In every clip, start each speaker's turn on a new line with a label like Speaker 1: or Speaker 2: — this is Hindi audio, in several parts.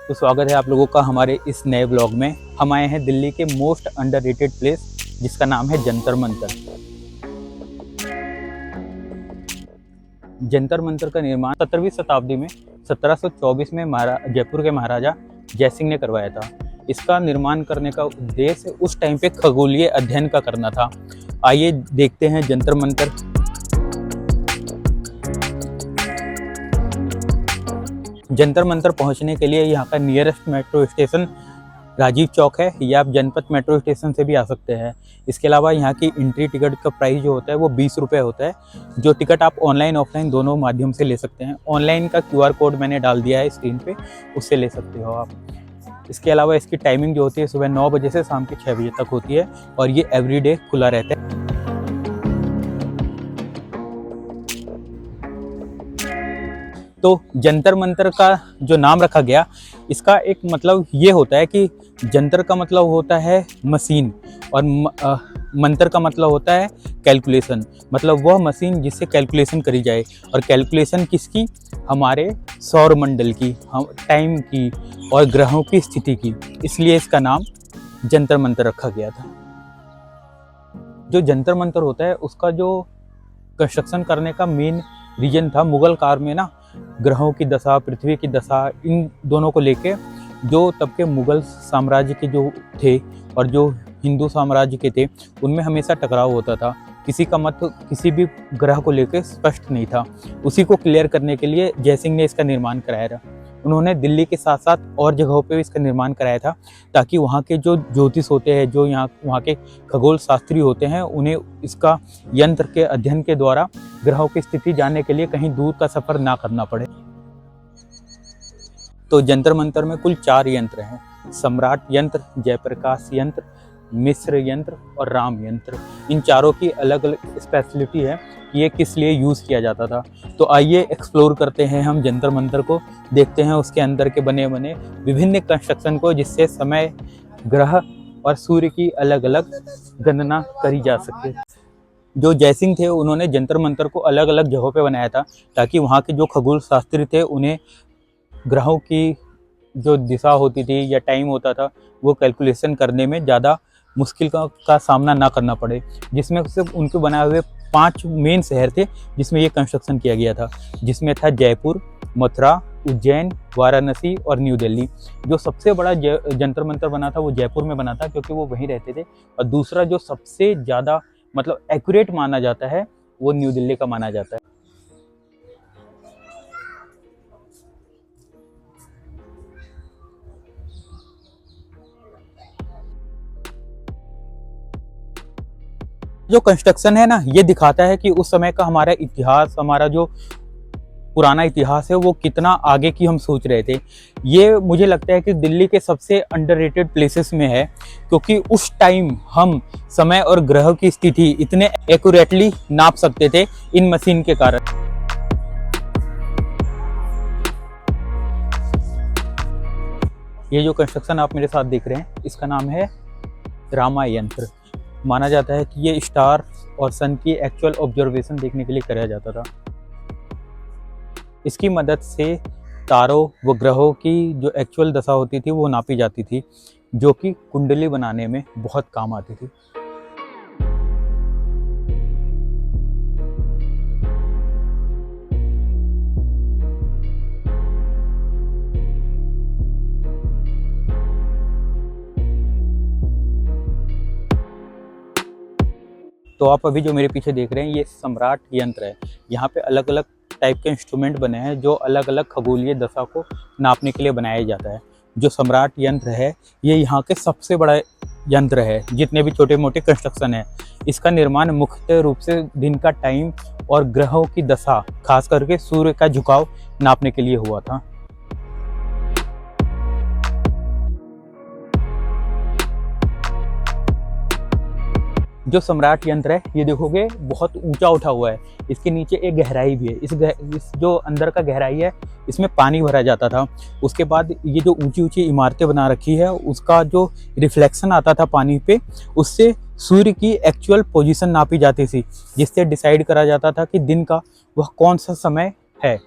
Speaker 1: तो स्वागत है आप लोगों का हमारे इस नए व्लॉग में। हम आए हैं दिल्ली के मोस्ट अंडररेटेड प्लेस जिसका नाम है जंतर मंतर। जंतर मंतर का निर्माण 17वीं शताब्दी में 1724 में जयपुर के महाराजा जयसिंह ने करवाया था। इसका निर्माण करने का उद्देश्य उस टाइम पे खगोलीय अध्ययन का करना था। आइए देखते हैं जंतर मंतर। जंतर मंतर पहुंचने के लिए यहाँ का nearest metro station Rajiv Chowk है, या आप जनपथ मेट्रो स्टेशन से भी आ सकते हैं। इसके अलावा यहाँ की एंट्री टिकट का प्राइस जो होता है वो 20 रुपये होता है, जो टिकट आप ऑनलाइन ऑफलाइन दोनों माध्यम से ले सकते हैं। ऑनलाइन का QR कोड मैंने डाल दिया है स्क्रीन पे, उससे ले सकते हो आप। इसके अलावा इसकी टाइमिंग जो होती है सुबह 9 बजे से शाम के 6 बजे तक होती है और ये एवरीडे खुला रहता है। तो जंतर मंतर का जो नाम रखा गया, इसका एक मतलब ये होता है कि जंतर का मतलब होता है मशीन और मंतर का मतलब होता है कैलकुलेशन, मतलब वह मशीन जिससे कैलकुलेशन करी जाए। और कैलकुलेशन किसकी? हमारे सौर मंडल की, हम टाइम की और ग्रहों की स्थिति की। इसलिए इसका नाम जंतर मंतर रखा गया था। जो जंतर मंतर होता है उसका जो कंस्ट्रक्शन करने का मेन रीजन था, मुगल काल में ना ग्रहों की दशा, पृथ्वी की दशा, इन दोनों को लेके जो तब के मुगल साम्राज्य के जो थे और जो हिंदू साम्राज्य के थे, उनमें हमेशा टकराव होता था। किसी का मत किसी भी ग्रह को लेकर स्पष्ट नहीं था। उसी को क्लियर करने के लिए जयसिंह ने इसका निर्माण कराया था। उन्होंने दिल्ली के साथ साथ और जगहों पे भी इसका निर्माण कराया था, ताकि वहाँ के जो ज्योतिष होते हैं, जो वहाँ के खगोल शास्त्री होते हैं, उन्हें इसका यंत्र के अध्ययन के द्वारा ग्रहों की स्थिति जानने के लिए कहीं दूर का सफर ना करना पड़े। तो जंतर मंतर में कुल 4 यंत्र हैं: सम्राट यंत्र, जयप्रकाश यंत्र, मिस्र यंत्र और राम यंत्र। इन चारों की अलग अलग स्पेशलिटी है कि ये किस लिए यूज़ किया जाता था। तो आइए एक्सप्लोर करते हैं हम जंतर मंतर को, देखते हैं उसके अंदर के बने बने विभिन्न कंस्ट्रक्शन को, जिससे समय, ग्रह और सूर्य की अलग अलग गणना करी जा सके। जो जयसिंह थे उन्होंने जंतर मंतर को अलग अलग जगहों पे बनाया था, ताकि वहाँ के जो खगोल शास्त्री थे उन्हें ग्रहों की जो दिशा होती थी या टाइम होता था, वो कैलकुलेशन करने में ज़्यादा मुश्किल का सामना ना करना पड़े। जिसमें सिर्फ उनके बनाए हुए 5 मेन शहर थे जिसमें ये कंस्ट्रक्शन किया गया था, जिसमें था जयपुर, मथुरा, उज्जैन, वाराणसी और न्यू दिल्ली। जो सबसे बड़ा जंतर मंतर बना था वो जयपुर में बना था, क्योंकि वो वहीं रहते थे। और दूसरा जो सबसे ज़्यादा मतलब एक्यूरेट माना जाता है वो न्यू दिल्ली का माना जाता है। जो कंस्ट्रक्शन है ना, ये दिखाता है कि उस समय का हमारा इतिहास, हमारा जो पुराना इतिहास है वो कितना आगे की हम सोच रहे थे। ये मुझे लगता है कि दिल्ली के सबसे अंडररेटेड प्लेसेस में है, क्योंकि उस टाइम हम समय और ग्रह की स्थिति इतने एक्यूरेटली नाप सकते थे इन मशीन के कारण। ये जो कंस्ट्रक्शन आप मेरे साथ देख रहे हैं, इसका नाम है रामा यंत्र। माना जाता है कि ये स्टार और सन की एक्चुअल ऑब्जर्वेशन देखने के लिए कराया जाता था। इसकी मदद से तारों व ग्रहों की जो एक्चुअल दशा होती थी वो नापी जाती थी, जो कि कुंडली बनाने में बहुत काम आती थी। तो आप अभी जो मेरे पीछे देख रहे हैं ये सम्राट यंत्र है। यहाँ पे अलग अलग टाइप के इंस्ट्रूमेंट बने हैं जो अलग अलग खगोलीय दशा को नापने के लिए बनाया जाता है। जो सम्राट यंत्र है ये यहाँ के सबसे बड़ा यंत्र है जितने भी छोटे मोटे कंस्ट्रक्शन है। इसका निर्माण मुख्य रूप से दिन का टाइम और ग्रहों की दशा, खास करके सूर्य का झुकाव नापने के लिए हुआ था। जो सम्राट यंत्र है ये देखोगे बहुत ऊंचा उठा हुआ है। इसके नीचे एक गहराई भी है। इस जो अंदर का गहराई है इसमें पानी भरा जाता था। उसके बाद ये जो ऊंची ऊंची इमारतें बना रखी है उसका जो रिफ्लेक्शन आता था पानी पे, उससे सूर्य की एक्चुअल पोजीशन नापी जाती थी, जिससे डिसाइड करा जाता था कि दिन का वह कौन सा समय है।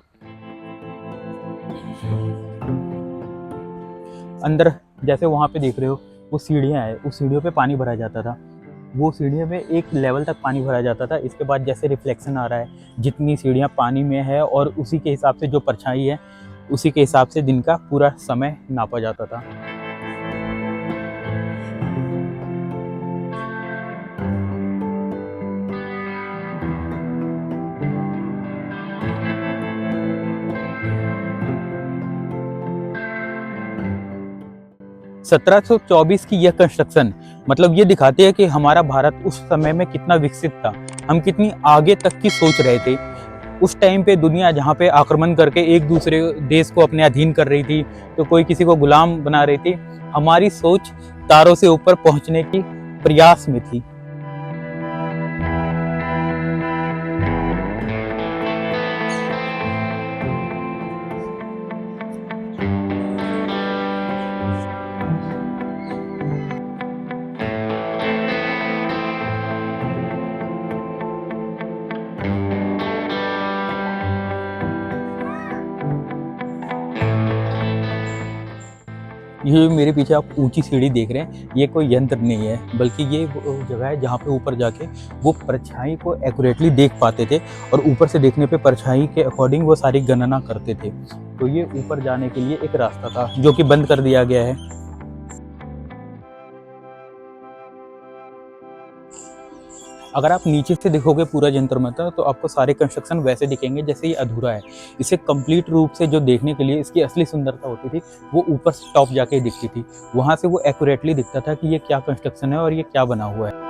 Speaker 1: अंदर जैसे वहाँ पे देख रहे हो वो सीढ़ियाँ हैं, उस सीढ़ियों पे पानी भरा जाता था। वो सीढ़ियों में एक लेवल तक पानी भरा जाता था। इसके बाद जैसे रिफ्लेक्शन आ रहा है, जितनी सीढ़ियाँ पानी में है और उसी के हिसाब से जो परछाई है, उसी के हिसाब से दिन का पूरा समय नापा जाता था। सत्रह सौ चौबीस की यह कंस्ट्रक्शन मतलब ये दिखाती है कि हमारा भारत उस समय में कितना विकसित था, हम कितनी आगे तक की सोच रहे थे। उस टाइम पे दुनिया जहाँ पे आक्रमण करके एक दूसरे देश को अपने अधीन कर रही थी, तो कोई किसी को गुलाम बना रही थी, हमारी सोच तारों से ऊपर पहुंचने की प्रयास में थी। ये मेरे पीछे आप ऊंची सीढ़ी देख रहे हैं, ये कोई यंत्र नहीं है, बल्कि ये वो जगह है जहाँ पे ऊपर जाके वो परछाई को एक्यूरेटली देख पाते थे और ऊपर से देखने पे परछाई के अकॉर्डिंग वो सारी गणना करते थे। तो ये ऊपर जाने के लिए एक रास्ता था जो कि बंद कर दिया गया है। अगर आप नीचे से देखोगे पूरा जंतर मंतर, तो आपको सारे कंस्ट्रक्शन वैसे दिखेंगे जैसे ये अधूरा है। इसे कंप्लीट रूप से जो देखने के लिए इसकी असली सुंदरता होती थी, वो ऊपर टॉप जाके दिखती थी। वहाँ से वो एक्यूरेटली दिखता था कि ये क्या कंस्ट्रक्शन है और ये क्या बना हुआ है।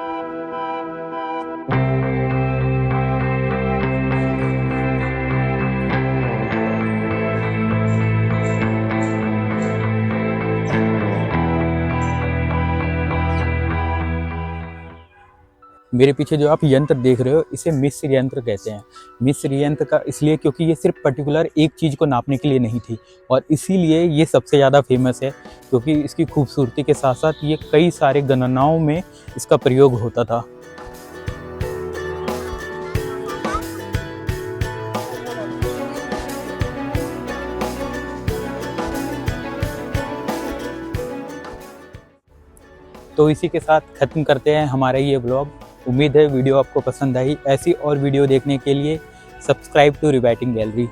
Speaker 1: मेरे पीछे जो आप यंत्र देख रहे हो, इसे मिस्र यंत्र कहते हैं। मिस्र यंत्र का इसलिए क्योंकि ये सिर्फ पर्टिकुलर एक चीज़ को नापने के लिए नहीं थी, और इसीलिए ये सबसे ज़्यादा फेमस है, क्योंकि इसकी खूबसूरती के साथ साथ ये कई सारे गणनाओं में इसका प्रयोग होता था। तो इसी के साथ ख़त्म करते हैं हमारा ये ब्लॉग। उम्मीद है वीडियो आपको पसंद आई। ऐसी और वीडियो देखने के लिए सब्सक्राइब टू रिवाइटिंग गैलरी।